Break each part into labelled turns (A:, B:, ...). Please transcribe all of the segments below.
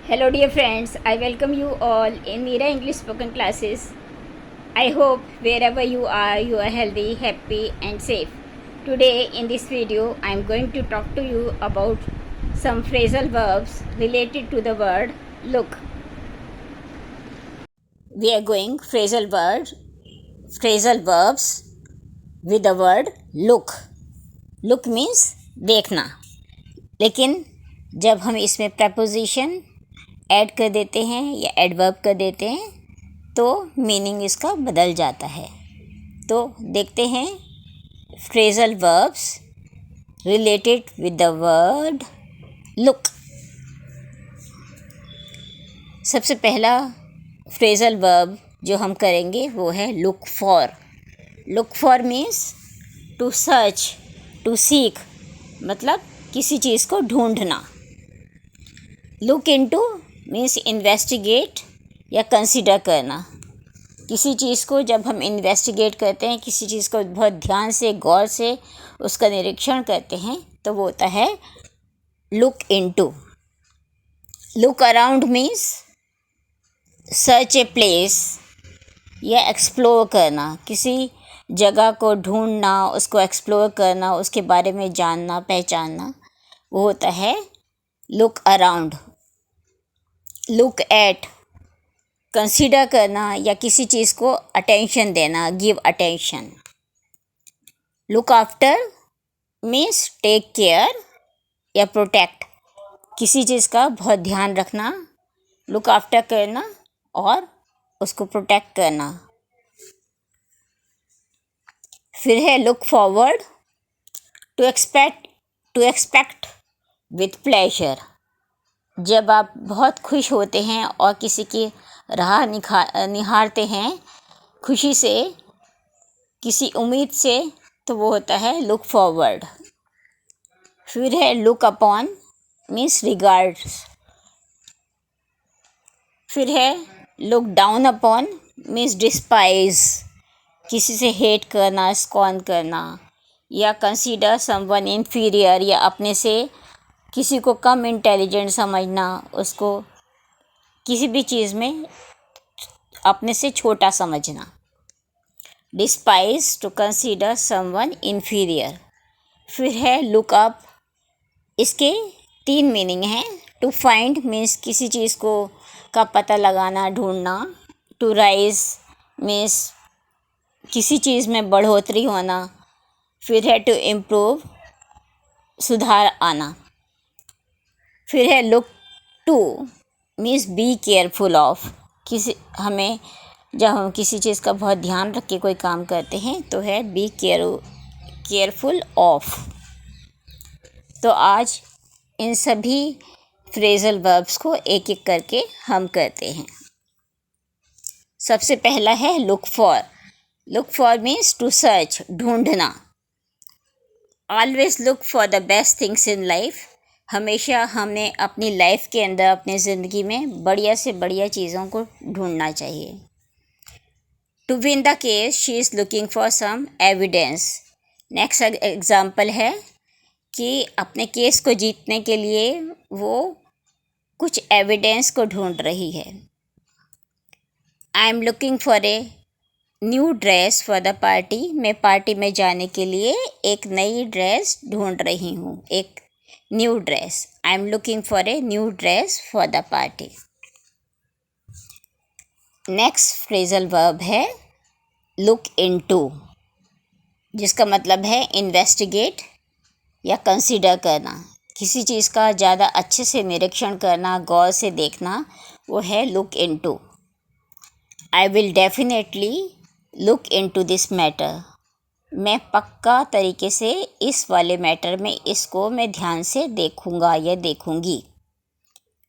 A: Hello, dear friends. I welcome you all in Mira English spoken classes. I hope wherever you are healthy, happy, and safe. Today, in this video, I am going to talk to you about some phrasal verbs related to the word look. We are going phrasal verbs with the word look. Look means देखना. लेकिन जब हम इसमें preposition add कर देते हैं या adverb कर देते हैं तो मीनिंग इसका बदल जाता है. तो देखते हैं phrasal verbs related with the word look. सबसे पहला फ्रेजल वर्ब जो हम करेंगे वो है look for. Look for means to search, to seek, मतलब किसी चीज़ को ढूंढना. लुक इनटू मीन्स इन्वेस्टिगेट या कंसिडर करना. किसी चीज़ को जब हम इन्वेस्टिगेट करते हैं, किसी चीज़ को बहुत ध्यान से गौर से उसका निरीक्षण करते हैं तो वो होता है look into. Look around means search a place या एक्सप्लोर करना. किसी जगह को ढूंढना, उसको एक्सप्लोर करना, उसके बारे में जानना, पहचानना, वो होता है look around. Look at consider करना या किसी चीज़ को अटेंशन देना, give attention. Look after means take care या प्रोटेक्ट. किसी चीज़ का बहुत ध्यान रखना, लुक आफ्टर करना और उसको प्रोटेक्ट करना. फिर है look forward, to expect with pleasure. जब आप बहुत खुश होते हैं और किसी की राह निहारते हैं खुशी से, किसी उम्मीद से, तो वो होता है लुक फॉरवर्ड. फिर है लुक अपॉन मीन्स रिगार्ड्स. फिर है look down upon means despise, किसी से हेट करना, स्कॉन करना. या कंसीडर समवन इन्फीरियर या अपने से किसी को कम इंटेलिजेंट समझना, उसको किसी भी चीज़ में अपने से छोटा समझना. Despise to consider someone inferior. फिर है लुक अप. इसके 3 मीनिंग हैं. टू फाइंड मीन्स किसी चीज़ को का पता लगाना, ढूंढना. टू राइज मीन्स किसी चीज़ में बढ़ोतरी होना. फिर है टू इम्प्रूव, सुधार आना. फिर है look two means B careful of. हमें जब हम किसी चीज़ का बहुत ध्यान रख के कोई काम करते हैं तो है बी केयरफुल ऑफ. तो आज इन सभी फ्रेजल वर्ब्स को एक एक करके हम करते हैं. सबसे पहला है look for. Look for means to search, ढूंढना. Always look for the best things in life. हमेशा हमें अपनी लाइफ के अंदर, अपनी ज़िंदगी में बढ़िया से बढ़िया चीज़ों को ढूंढना चाहिए. To win the case she is looking for some evidence. Next example है कि अपने केस को जीतने के लिए वो कुछ एविडेंस को ढूंढ रही है. I am looking for a new dress for the party. मैं पार्टी में जाने के लिए एक नई ड्रेस ढूंढ रही हूँ, एक new dress. I am looking for a new dress for the party. Next phrasal verb है लुक इनटू, जिसका मतलब है इन्वेस्टिगेट या कंसीडर करना. किसी चीज़ का ज़्यादा अच्छे से निरीक्षण करना, गौर से देखना, वो है look into. I will definitely look into this matter. मैं पक्का तरीके से इस वाले मैटर में इसको मैं ध्यान से देखूंगा या देखूंगी.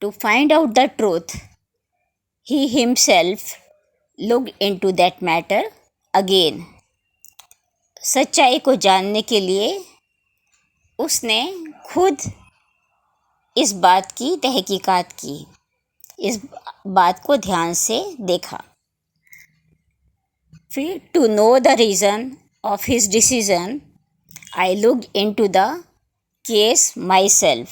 A: To find out the truth he himself look into that matter again. सच्चाई को जानने के लिए उसने खुद इस बात की तहकीकात की, इस बात को ध्यान से देखा. फिर to know the reason of his decision, I looked into the case myself.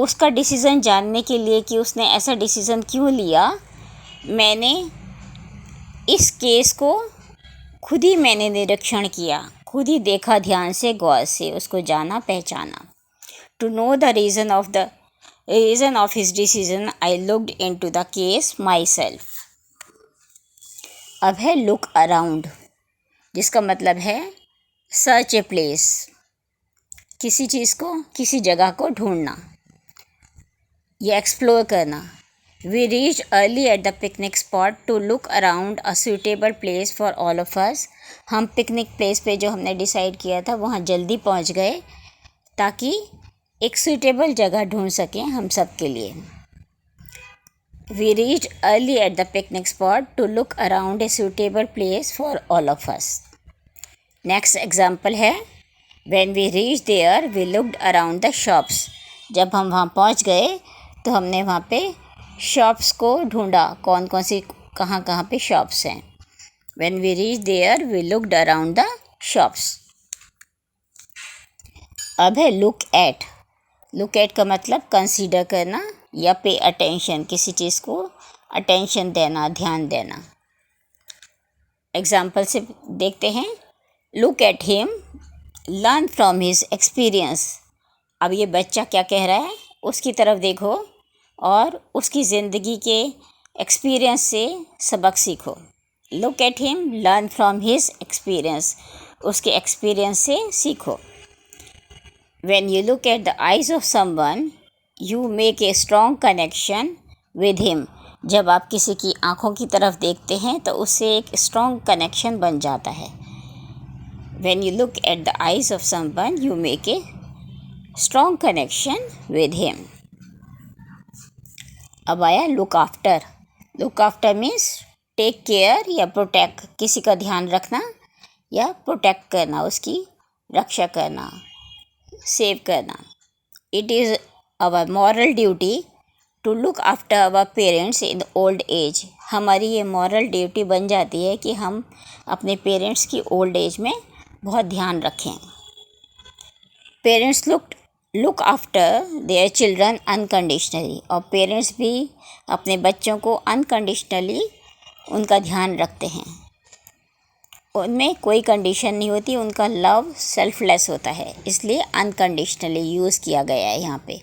A: उसका डिसीज़न जानने के लिए कि उसने ऐसा डिसीज़न क्यों लिया, मैंने इस केस को खुद ही मैंने निरीक्षण किया, खुद ही देखा, ध्यान से, गौर से उसको जाना, पहचाना। To know the reason of his decision I looked into the case myself. अब है लुक अराउंड, जिसका मतलब है सर्च ए प्लेस, किसी चीज़ को, किसी जगह को ढूंढना या एक्सप्लोर करना। We reach early at the picnic spot to look around a suitable place for all of us. हम पिकनिक प्लेस पे जो हमने डिसाइड किया था वहाँ जल्दी पहुँच गए ताकि एक सूटेबल जगह ढूंढ सकें हम सब के लिए। We reach early at the picnic spot to look around a suitable place for all of us. Next example है when we reach there we looked around the shops. जब हम वहाँ पहुँच गए तो हमने वहाँ पे शॉप्स को ढूंढा, कौन कौन सी कहाँ कहाँ पे शॉप्स हैं। When we reach there we looked around the shops. अब है लुक एट। लुक एट का मतलब कंसीडर करना या पे अटेंशन, किसी चीज़ को अटेंशन देना, ध्यान देना। एग्जाम्पल से देखते हैं। Look at him, learn from his experience. अब ये बच्चा क्या कह रहा है, उसकी तरफ देखो और उसकी ज़िंदगी के एक्सपीरियंस से सबक सीखो। Look at him, learn from his experience, उसके एक्सपीरियंस से सीखो। When you look at the eyes of someone, you make a strong connection with him. जब आप किसी की आँखों की तरफ देखते हैं तो उससे एक स्ट्रॉन्ग कनेक्शन बन जाता है। When you look at the eyes of someone, you make a strong connection with him. अब आया look after. Look after means take care या प्रोटेक्ट, किसी का ध्यान रखना या प्रोटेक्ट करना, उसकी रक्षा करना, सेव करना। It is our moral duty to look after our parents in old age. हमारी ये मॉरल ड्यूटी बन जाती है कि हम अपने पेरेंट्स की ओल्ड एज में बहुत ध्यान रखें। Parents look after their children unconditionally, और पेरेंट्स भी अपने बच्चों को अनकंडीशनली उनका ध्यान रखते हैं। उनमें कोई कंडीशन नहीं होती, उनका लव सेल्फलेस होता है, इसलिए अनकंडीशनली यूज़ किया गया है यहाँ पे।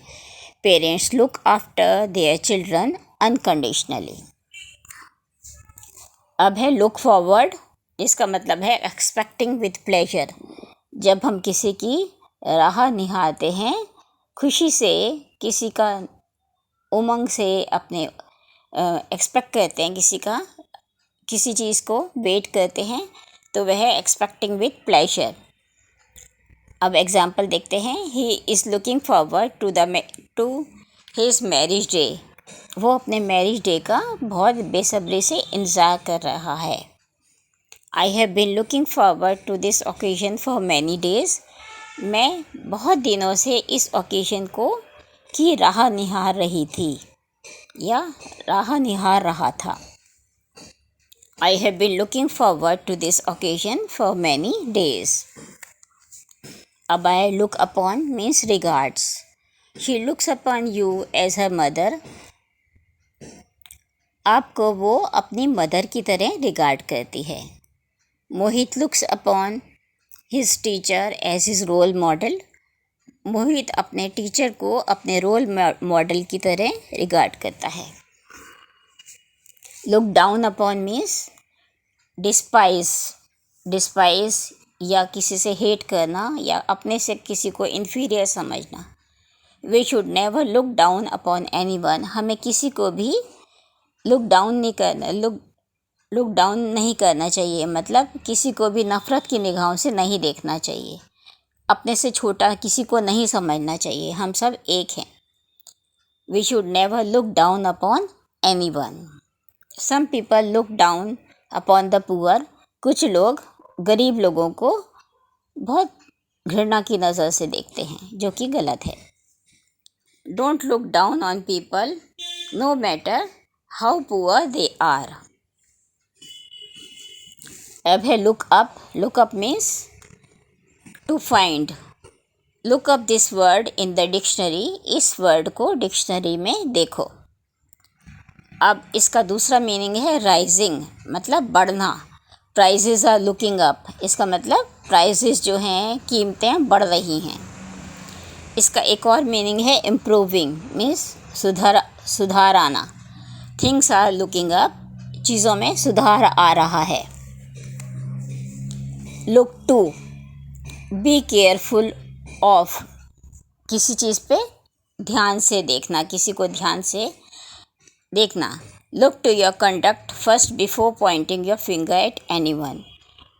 A: Parents look after their children unconditionally. अब है लुक फॉरवर्ड, जिसका मतलब है एक्सपेक्टिंग विथ प्लेजर। जब हम किसी की राह निहारते हैं खुशी से, किसी का उमंग से, अपने एक्सपेक्ट करते हैं किसी चीज़ को वेट करते हैं, तो वह एक्सपेक्टिंग विथ प्लेजर। अब एग्जाम्पल देखते हैं। He is looking forward to his marriage day. वो अपने मैरिज डे का बहुत बेसब्री से इंतज़ार कर रहा है। I have been looking forward to this occasion for many days. मैं बहुत दिनों से इस ओकेजन की राह निहार रही थी या राह निहार रहा था। I have been looking forward to this occasion for many days. अब I look upon means regards. She looks upon you as her mother. आपको वो अपनी मदर की तरह रिगार्ड करती है। मोहित looks upon his teacher as his role model. मोहित अपने teacher को अपने रोल मॉडल की तरह रिगार्ड करता है। Look down upon means despise या किसी से हेट करना या अपने से किसी को इन्फीरियर समझना। We should never look down upon anyone. हमें किसी को भी लुक डाउन नहीं करना चाहिए, मतलब किसी को भी नफ़रत की निगाहों से नहीं देखना चाहिए। अपने से छोटा किसी को नहीं समझना चाहिए, हम सब एक हैं। We should never look down upon anyone. Some people look down upon the poor. कुछ लोग गरीब लोगों को बहुत घृणा की नज़र से देखते हैं, जो कि गलत है। Don't look down on people no matter how poor they are. अब है look up. Look up means to find, look up this word in the dictionary, इस वर्ड को डिक्शनरी में देखो। अब इसका दूसरा मीनिंग है राइजिंग, मतलब बढ़ना। प्राइजेज आर लुकिंग अप, इसका मतलब प्राइजेज जो हैं, कीमतें बढ़ रही हैं। इसका एक और मीनिंग है इम्प्रूविंग, मीन्स सुधार आना। थिंग्स आर लुकिंग अप, चीज़ों में सुधार आ रहा है। Look to, be careful of, किसी चीज़ पे ध्यान से देखना, किसी को ध्यान से देखना। Look to your conduct first before pointing your finger at anyone,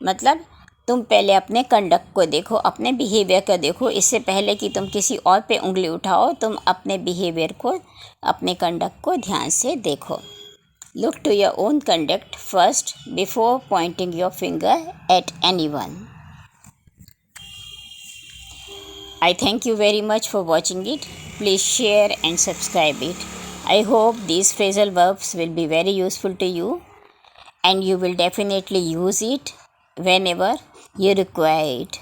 A: मतलब तुम पहले अपने कंडक्ट को देखो, अपने बिहेवियर को देखो, इससे पहले कि तुम किसी और पे उंगली उठाओ, तुम अपने बिहेवियर को, अपने कंडक्ट को ध्यान से देखो। Look to your own conduct first before pointing your finger at anyone. I thank you very much for watching it. Please share and subscribe it. I hope these phrasal verbs will be very useful to you and you will definitely use it whenever you require it.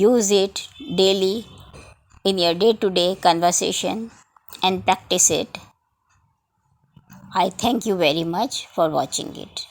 A: Use it daily in your day-to-day conversation and practice it. I thank you very much for watching it.